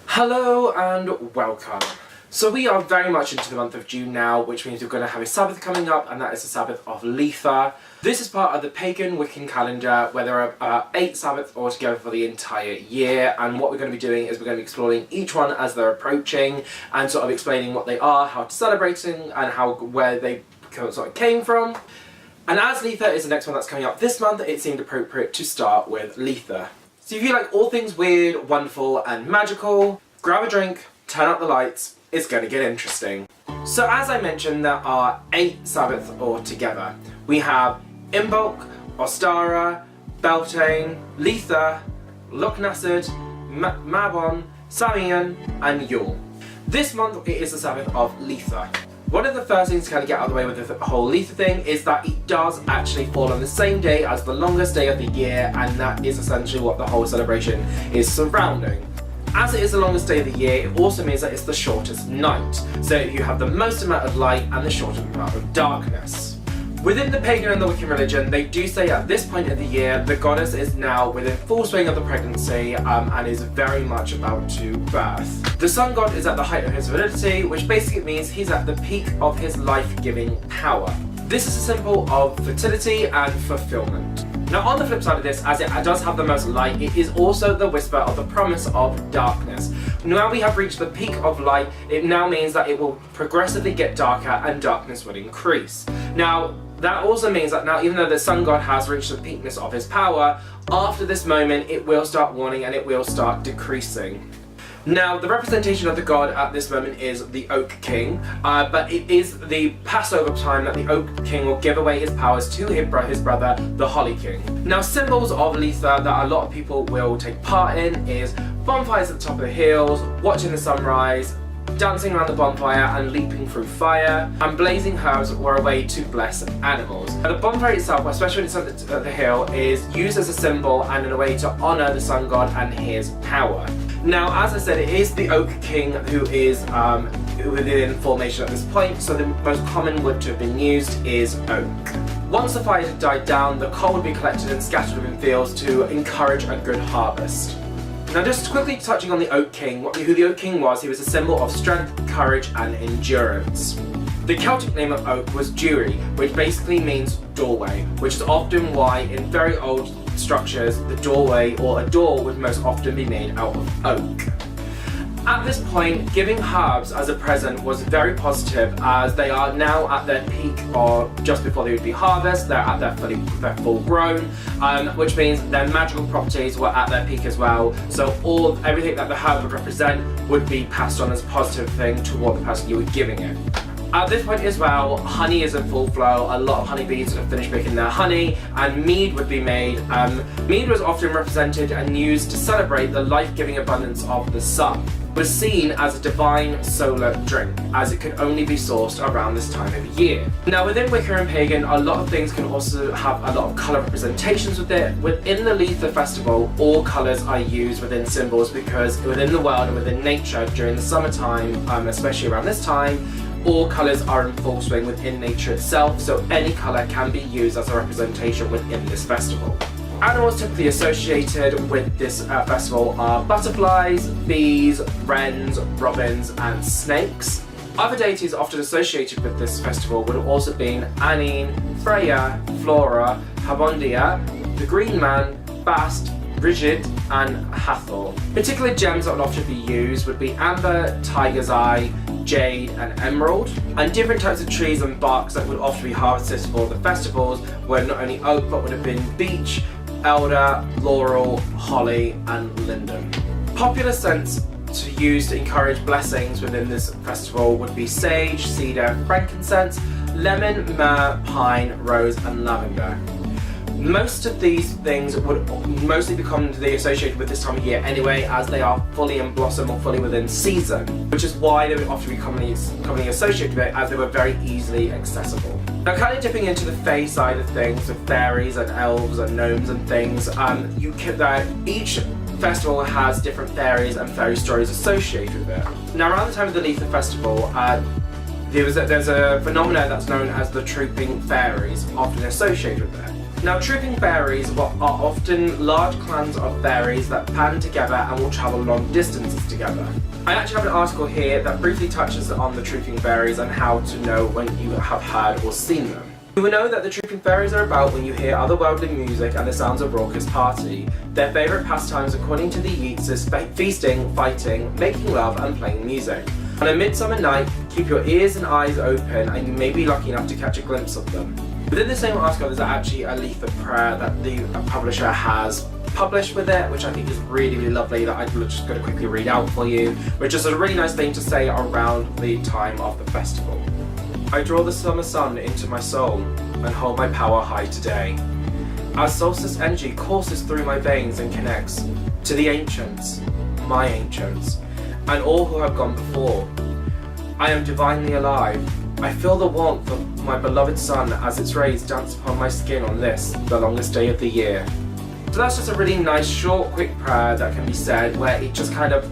Hello and welcome. So we are very much into the month of June now, which means we're going to have a Sabbath coming up, and that is the Sabbath of Litha. This is part of the pagan Wiccan calendar, where there are 8 Sabbaths altogether for the entire year, and what we're going to be doing is we're going to be exploring each one as they're approaching, and sort of explaining what they are, how to celebrate them, and where they sort of came from. And as Litha is the next one that's coming up this month, it seemed appropriate to start with Litha. So if you like all things weird, wonderful and magical, grab a drink, turn up the lights, it's going to get interesting. So as I mentioned, there are 8 Sabbaths altogether. We have Imbolc, Ostara, Beltane, Litha, Lochnasid, Mabon, Samian and Yule. This month it is the Sabbath of Litha. One of the first things to kind of get out of the way with the whole Litha thing is that it does actually fall on the same day as the longest day of the year, and that is essentially what the whole celebration is surrounding. As it is the longest day of the year, it also means that it's the shortest night, so you have the most amount of light and the shortest amount of darkness. Within the pagan and the Wiccan religion, they do say at this point of the year, the goddess is now within full swing of the pregnancy and is very much about to birth. The sun god is at the height of his virility, which basically means he's at the peak of his life-giving power. This is a symbol of fertility and fulfillment. Now on the flip side of this, as it does have the most light, it is also the whisper of the promise of darkness. Now we have reached the peak of light, it now means that it will progressively get darker and darkness will increase. Now, that also means that now, even though the sun god has reached the peakness of his power, after this moment it will start waning and it will start decreasing. Now, the representation of the god at this moment is the Oak King, but it is the Passover time that the Oak King will give away his powers to his brother, the Holly King. Now, symbols of Litha that a lot of people will take part in is bonfires at the top of the hills, watching the sunrise, dancing around the bonfire and leaping through fire, and blazing herbs were a way to bless animals. Now, the bonfire itself, especially when it's at the hill, is used as a symbol and in a way to honour the sun god and his power. Now, as I said, it is the Oak King who is within formation at this point, so the most common wood to have been used is oak. Once the fire had died down, the coal would be collected and scattered within fields to encourage a good harvest. Now, just quickly touching on the Oak King, who the Oak King was, he was a symbol of strength, courage and endurance. The Celtic name of oak was Dewry, which basically means doorway, which is often why in very old structures the doorway or a door would most often be made out of oak. At this point, giving herbs as a present was very positive, as they are now at their peak, or just before they would be harvested, they're at their full grown, which means their magical properties were at their peak as well. So everything that the herb would represent would be passed on as a positive thing toward the person you were giving it. At this point as well, honey is in full flow. A lot of honeybees have finished making their honey, and mead would be made. Mead was often represented and used to celebrate the life-giving abundance of the sun. It was seen as a divine solar drink, as it could only be sourced around this time of year. Now, within Wicca and Pagan, a lot of things can also have a lot of colour representations with it. Within the Litha festival, all colours are used within symbols, because within the world and within nature during the summertime, especially around this time, all colours are in full swing within nature itself, so any colour can be used as a representation within this festival. Animals typically associated with this festival are butterflies, bees, wrens, robins and snakes. Other deities often associated with this festival would have also been Anine, Freya, Flora, Habondia, the Green Man, Bast, Brigid and Hathor. Particular gems that would often be used would be amber, tiger's eye, jade and emerald, and different types of trees and barks that would often be harvested for the festivals were not only oak but would have been beech, elder, laurel, holly and linden. Popular scents to use to encourage blessings within this festival would be sage, cedar, frankincense, lemon, myrrh, pine, rose and lavender. Most of these things would mostly become associated with this time of year anyway, as they are fully in blossom or fully within season, which is why they would often be commonly associated with it, as they were very easily accessible. Now, kind of dipping into the fae side of things, with fairies and elves and gnomes and things, each festival has different fairies and fairy stories associated with it. Now, around the time of the Litha festival, there's a phenomenon that's known as the trooping fairies, often associated with it. Now, trooping fairies are often large clans of fairies that band together and will travel long distances together. I actually have an article here that briefly touches on the trooping fairies and how to know when you have heard or seen them. You will know that the trooping fairies are about when you hear otherworldly music and the sounds of raucous party. Their favourite pastimes, according to the Yeats, is feasting, fighting, making love and playing music. On a midsummer night, keep your ears and eyes open and you may be lucky enough to catch a glimpse of them. Within the same article, there's actually a Litha prayer that the publisher has published with it, which I think is really, really lovely, that I'm just going to quickly read out for you, which is a really nice thing to say around the time of the festival. I draw the summer sun into my soul and hold my power high today. As solstice energy courses through my veins and connects to the ancients, my ancients, and all who have gone before. I am divinely alive. I feel the warmth of my beloved sun as its rays dance upon my skin on this, the longest day of the year. So that's just a really nice, short, quick prayer that can be said where it just kind of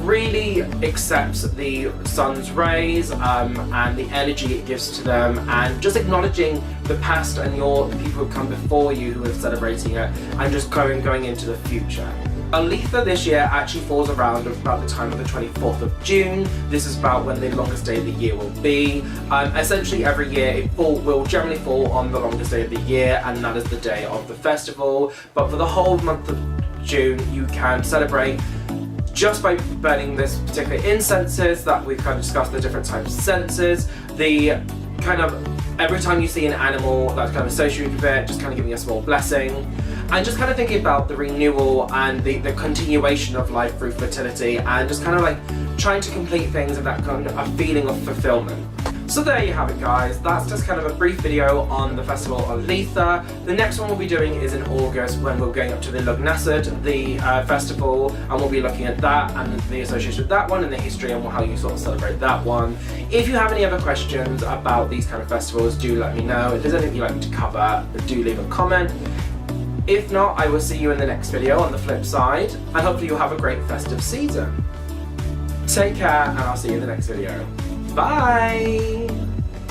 really accepts the sun's rays and the energy it gives to them, and just acknowledging the past and your people who have come before you who are celebrating it, and just going into the future. Litha this year actually falls around about the time of the 24th of June. This is about when the longest day of the year will be. Essentially every year it will generally fall on the longest day of the year, and that is the day of the festival. But for the whole month of June you can celebrate just by burning this particular incenses that we've kind of discussed, the different types of senses, the kind of every time you see an animal that's kind of associated with it, just kind of giving a small blessing, and just kind of thinking about the renewal and the continuation of life through fertility, and just kind of like trying to complete things and that kind of a feeling of fulfillment. So there you have it, guys. That's just kind of a brief video on the festival of Litha. The next one we'll be doing is in August, when we're going up to the Lugnasad, the festival, and we'll be looking at that and the association with that one and the history and how you sort of celebrate that one. If you have any other questions about these kind of festivals, do let me know. If there's anything you'd like me to cover, do leave a comment. If not, I will see you in the next video on the flip side, and hopefully you'll have a great festive season. Take care, and I'll see you in the next video. Bye!